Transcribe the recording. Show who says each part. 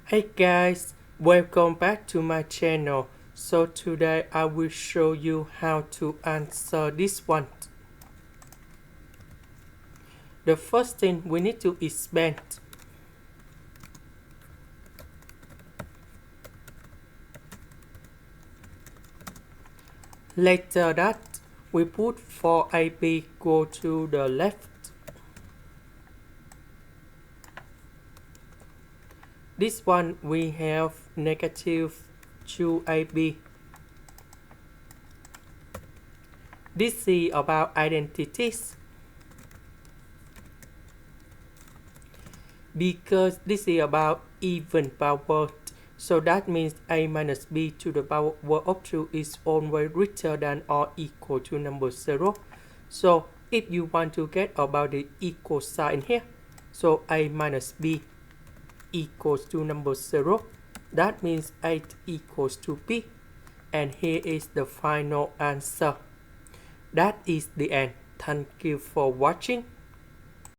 Speaker 1: Hey guys, welcome back to my channel. So today I will show you how to answer this one. The first thing we need to expand. Later that we put 4ab go to the left. This one we have negative 2ab. This is about identities. Because this is about even power, so that means a minus b to the power of 2 is always greater than or equal to number 0. So if you want to get about the equal sign here, so a minus b equals to number 0, that means 8 equals to b, and here is the final answer. That is the end. Thank you for watching.